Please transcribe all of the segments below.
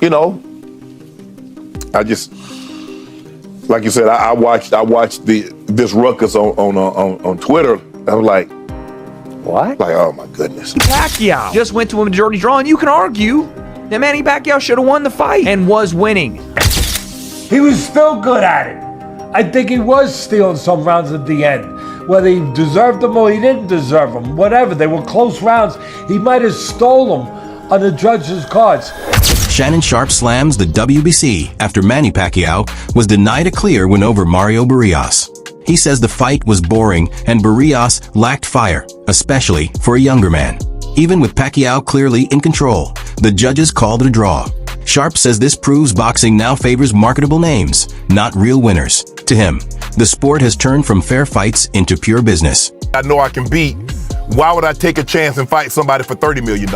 you know, I just, like you said, I watched this ruckus on Twitter. I was like, what? Like, oh my goodness. Pacquiao just went to a majority draw, and you can argue that Manny Pacquiao should have won the fight and was winning. He was still good at it. I think he was stealing some rounds at the end. Whether he deserved them or he didn't deserve them, whatever. They were close rounds. He might have stole them on the judges' cards. Shannon Sharpe slams the WBC after Manny Pacquiao was denied a clear win over Mario Barrios. He says the fight was boring and Barrios lacked fire, especially for a younger man. Even with Pacquiao clearly in control, the judges called it a draw. Sharpe says this proves boxing now favors marketable names, not real winners. To him, the sport has turned from fair fights into pure business. I know I can beat. Why would I take a chance and fight somebody for $30 million?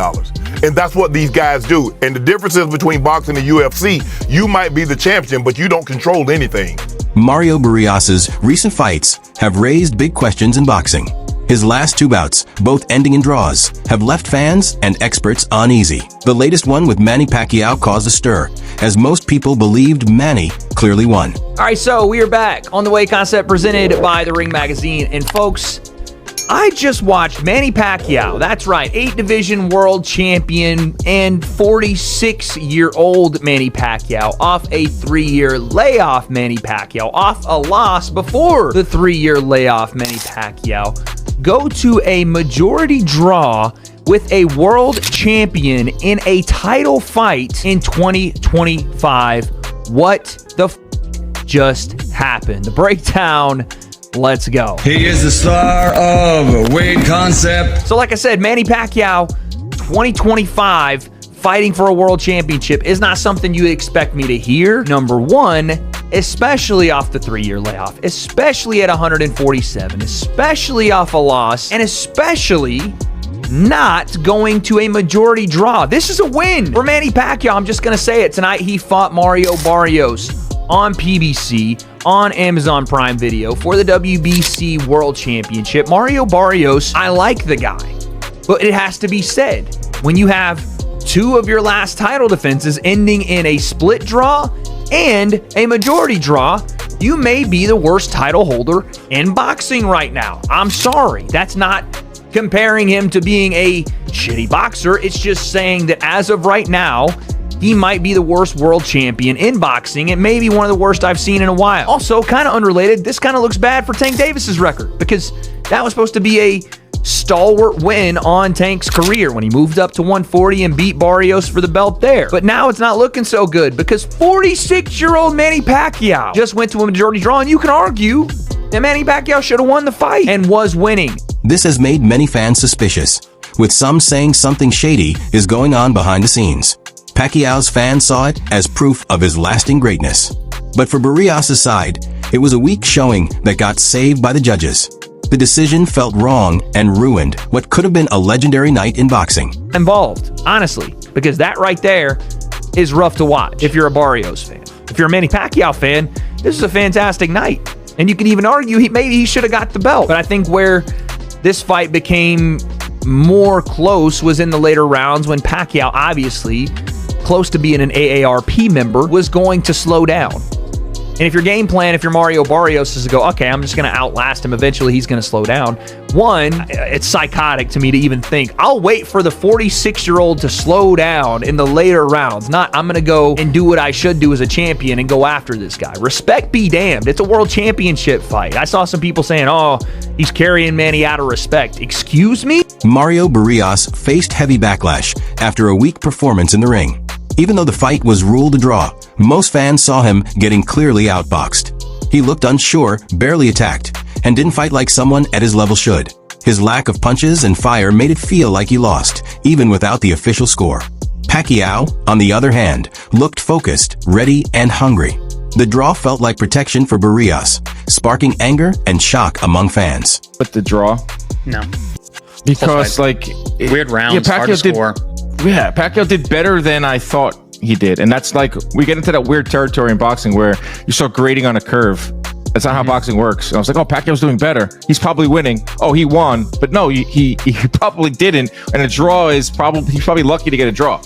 And that's what these guys do. And the differences between boxing and UFC, you might be the champion, but you don't control anything. Mario Barrios' recent fights have raised big questions in boxing. His last two bouts, both ending in draws, have left fans and experts uneasy. The latest one with Manny Pacquiao caused a stir, as most people believed Manny clearly won. All right, so we are back on The Way Concept presented by The Ring Magazine. And folks, I just watched Manny Pacquiao, that's right, 8-division world champion and 46-year-old Manny Pacquiao off a 3-year layoff. Manny Pacquiao off a loss before the 3-year layoff. Manny Pacquiao go to a majority draw with a world champion in a title fight in 2025. What the just happened? The breakdown. Let's go. He is the star of Weight Concept. So like I said, Manny Pacquiao 2025 fighting for a world championship is not something you expect me to hear. Number one, especially off the 3-year layoff, especially at 147, especially off a loss, and especially not going to a majority draw. This is a win for Manny Pacquiao. I'm just going to say it. Tonight he fought Mario Barrios on PBC, on Amazon Prime Video for the WBC World Championship. Mario Barrios, I like the guy, but it has to be said, when you have two of your last title defenses ending in a split draw and a majority draw, you may be the worst title holder in boxing right now. I'm sorry. That's not comparing him to being a shitty boxer. It's just saying that as of right now, he might be the worst world champion in boxing and maybe one of the worst I've seen in a while. Also, kind of unrelated, this kind of looks bad for Tank Davis's record because that was supposed to be a stalwart win on Tank's career when he moved up to 140 and beat Barrios for the belt there. But now it's not looking so good because 46-year-old Manny Pacquiao just went to a majority draw, and you can argue that Manny Pacquiao should have won the fight and was winning. This has made many fans suspicious, with some saying something shady is going on behind the scenes. Pacquiao's fans saw it as proof of his lasting greatness. But for Barrios' side, it was a weak showing that got saved by the judges. The decision felt wrong and ruined what could have been a legendary night in boxing. Involved, honestly, because that right there is rough to watch if you're a Barrios fan. If you're a Manny Pacquiao fan, this is a fantastic night. And you can even argue maybe he should have got the belt. But I think where this fight became more close was in the later rounds when Pacquiao, obviously close to being an AARP member, was going to slow down. And if your game plan, if you're Mario Barrios, is to go, okay, I'm just going to outlast him. Eventually, he's going to slow down. One, it's psychotic to me to even think, I'll wait for the 46-year-old to slow down in the later rounds. Not, I'm going to go and do what I should do as a champion and go after this guy. Respect be damned. It's a world championship fight. I saw some people saying, oh, he's carrying Manny out of respect. Excuse me? Mario Barrios faced heavy backlash after a weak performance in the ring. Even though the fight was ruled a draw, most fans saw him getting clearly outboxed. He looked unsure, barely attacked, and didn't fight like someone at his level should. His lack of punches and fire made it feel like he lost, even without the official score. Pacquiao, on the other hand, looked focused, ready, and hungry. The draw felt like protection for Barrios, sparking anger and shock among fans. But the draw? No. Because, weird rounds, hard to score. Yeah, Pacquiao did better than I thought he did. And that's like, we get into that weird territory in boxing where you start grading on a curve. That's not how boxing works. And I was like, oh, Pacquiao's doing better. He's probably winning. Oh, he won. But no, he probably didn't. And a draw is he's probably lucky to get a draw.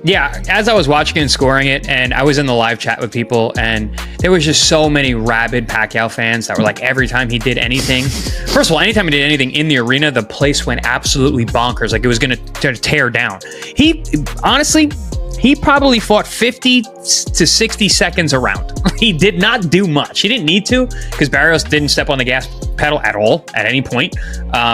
Yeah, as I was watching and scoring it, and I was in the live chat with people, and there was just so many rabid Pacquiao fans that were like, every time he did anything, first of all, anytime he did anything in the arena, the place went absolutely bonkers. Like it was going to tear down. He probably fought 50 to 60 seconds around. He did not do much. He didn't need to, because Barrios didn't step on the gas pedal at all at any point.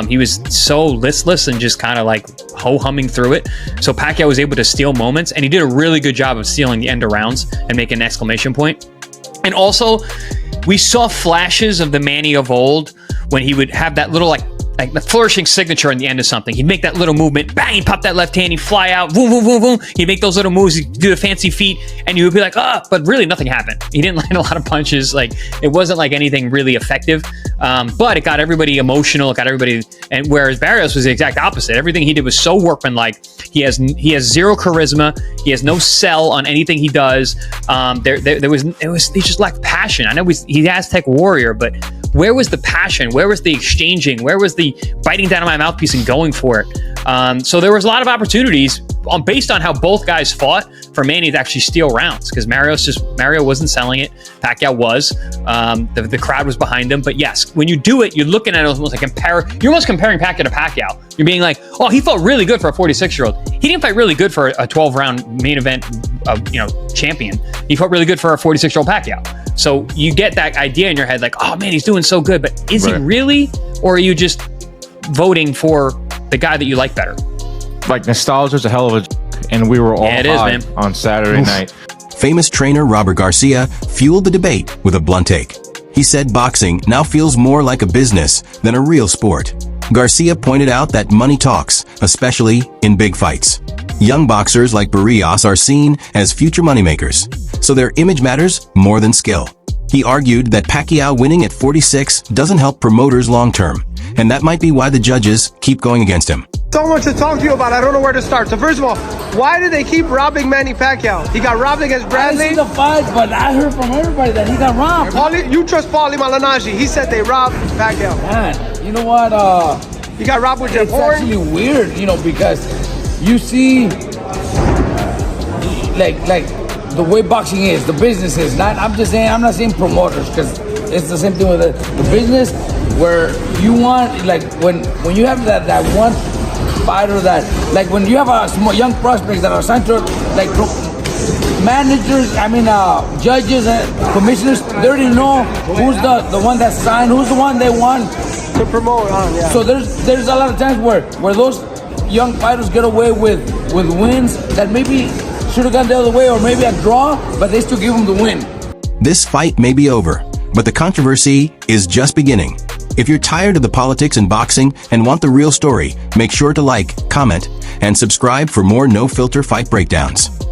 He was so listless and just kind of like ho-humming through it. So Pacquiao was able to steal moments, and he did a really good job of stealing the end of rounds and making an exclamation point. And also, we saw flashes of the Manny of old when he would have that little like the flourishing signature in the end of something. He'd make that little movement, bang, he'd pop that left hand, he'd fly out, boom, boom, boom, boom. He'd make those little moves, he'd do the fancy feet, and you would be like, but really nothing happened. He didn't land a lot of punches. Like, it wasn't like anything really effective, but it got everybody emotional, it got everybody, and whereas Barrios was the exact opposite. Everything he did was so workmanlike. He has zero charisma, he has no sell on anything he does. He just lacked passion. I know he's Aztec warrior, but where was the passion? Where was the exchanging? Where was the biting down on my mouthpiece and going for it? So there was a lot of opportunities based on how both guys fought for Manny to actually steal rounds, because Mario wasn't selling it. Pacquiao was. The crowd was behind him. But yes, when you do it, you're looking at it almost like you're almost comparing Pacquiao to Pacquiao. You're being like, oh, he fought really good for a 46-year-old. He didn't fight really good for a 12-round main event champion. He fought really good for a 46-year-old Pacquiao. So you get that idea in your head, like, oh man, he's doing so good, but is he really? Or are you just voting for the guy that you like better? Like, nostalgia's a hell of a and we were all high on Saturday night. Famous trainer Robert Garcia fueled the debate with a blunt take. He said boxing now feels more like a business than a real sport. Garcia pointed out that money talks, especially in big fights. Young boxers like Barrios are seen as future moneymakers, so their image matters more than skill. He argued that Pacquiao winning at 46 doesn't help promoters long-term, and that might be why the judges keep going against him. So much to talk to you about. I don't know where to start. So first of all, why do they keep robbing Manny Pacquiao? He got robbed against Bradley. I didn't see the fight, but I heard from everybody that he got robbed. You trust Paulie Malignaggi. He said they robbed Pacquiao. Man, you know what? He got robbed with Jeff Horn. It's actually weird, because you see, like the way boxing is, the business is. I'm not saying promoters, because it's the same thing with the business, where you want, like when you have that one fighter that, like when you have a small young prospects that are signed to, like managers, judges and commissioners, they already know who's the one that's signed, who's the one they want to promote. Yeah. So there's a lot of times where those young fighters get away with wins that maybe should have gone the other way, or maybe a draw, but they still give them the win. This fight may be over, but the controversy is just beginning. If you're tired of the politics in boxing and want the real story, make sure to like, comment, and subscribe for more no-filter fight breakdowns.